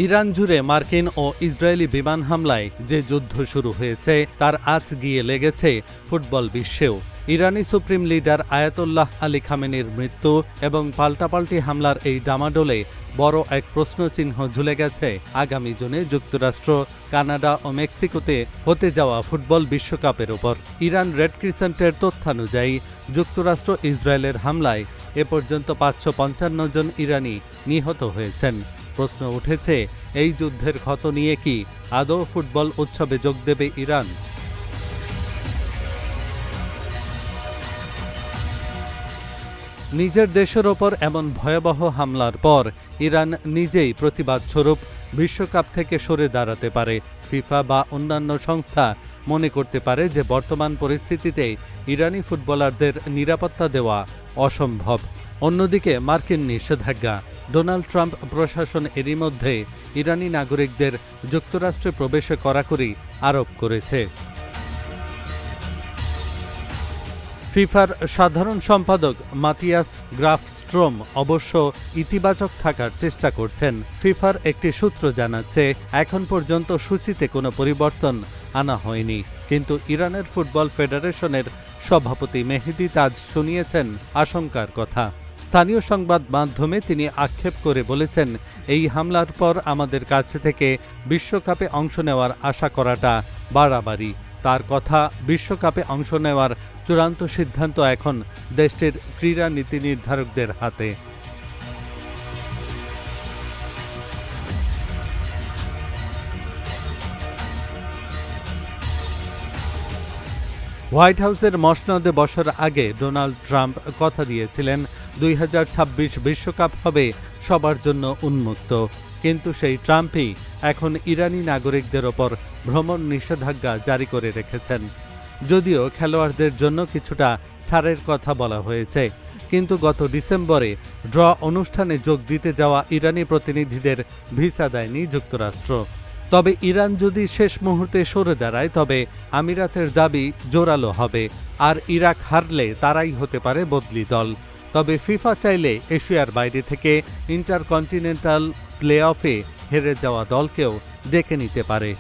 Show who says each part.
Speaker 1: Iran জুড়ে মার্কিন ও Israeli বিমান হামলায় যে যুদ্ধ শুরু হয়েছে তার আঁচ গিয়ে লেগেছে ফুটবল বিশ্বেও। ইরানি সুপ্রিম লিডার আয়াতুল্লাহ আলী খামেনির মৃত্যু এবং পাল্টাপাল্টি হামলার এই ডামাডোলে বড় এক প্রশ্নচিহ্ন ঝুলে গেছে আগামী জুনে যুক্তরাষ্ট্র, কানাডা ও মেক্সিকোতে হতে যাওয়া ফুটবল বিশ্বকাপের ওপর। ইরান রেড ক্রিসেন্টের তথ্যানুযায়ী যুক্তরাষ্ট্র ইসরায়েলের হামলায় এ পর্যন্ত ৫৫৫ জন ইরানি নিহত হয়েছেন। প্রশ্ন উঠেছে, এই যুদ্ধের ক্ষত নিয়ে কি আদৌ ফুটবল উৎসবে যোগ দেবে ইরান? নিজের দেশের ওপর এমন ভয়াবহ হামলার পর ইরান নিজেই প্রতিবাদস্বরূপ বিশ্বকাপ থেকে সরে দাঁড়াতে পারে। ফিফা বা অন্যান্য সংস্থা মনে করতে পারে যে বর্তমান পরিস্থিতিতে ইরানি ফুটবলারদের নিরাপত্তা দেওয়া অসম্ভব। অন্যদিকে মার্কিন নিষেধাজ্ঞা। ডোনাল্ড ট্রাম্প প্রশাসন এরই মধ্যে ইরানি নাগরিকদের যুক্তরাষ্ট্রে প্রবেশে কড়াকড়ি আরোপ করেছে। ফিফার সাধারণ সম্পাদক মাতিয়াস গ্রাফস্ট্রোম অবশ্য ইতিবাচক থাকার চেষ্টা করছেন। ফিফার একটি সূত্র জানাচ্ছে, এখন পর্যন্ত সূচিতে কোনো পরিবর্তন আনা হয়নি, কিন্তু ইরানের ফুটবল ফেডারেশনের সভাপতি মেহেদি তাজ শুনিয়েছেন আশঙ্কার কথা। স্থানীয় সংবাদ মাধ্যমে তিনি আক্ষেপ করে বলেছেন, এই হামলার পর আমাদের কাছে থেকে বিশ্বকাপে অংশ নেওয়ার আশা করাটা বাড়াবাড়ি। তার কথা, বিশ্বকাপে অংশ নেওয়ার চূড়ান্ত সিদ্ধান্ত এখন দেশটির ক্রীড়া নীতি নির্ধারকদের হাতে। হোয়াইট হাউসের মসনদে বসার আগে ডোনাল্ড ট্রাম্প কথা দিয়েছিলেন ২০২৬ বিশ্বকাপ হবে সবার জন্য উন্মুক্ত। কিন্তু সেই ট্রাম্পই এখন ইরানি নাগরিকদের ওপর ভ্রমণ নিষেধাজ্ঞা জারি করে রেখেছেন। যদিও খেলোয়াড়দের জন্য কিছুটা ছাড়ের কথা বলা হয়েছে, কিন্তু গত ডিসেম্বরে ড্র অনুষ্ঠানে যোগ দিতে যাওয়া ইরানি প্রতিনিধিদের ভিসা দেয়নি যুক্তরাষ্ট্র। তবে ইরান যদি শেষ মুহূর্তে সরে দাঁড়ায় তবে আমিরাতের দাবি জোরালো হবে, আর ইরাক হারলে তারাই হতে পারে বদলি দল। তবে ফিফা চাইলে এশিয়ার বাইরে থেকে ইন্টারকন্টিনেন্টাল প্লে অফে হেরে যাওয়া দলকেও ডেকে নিতে পারে।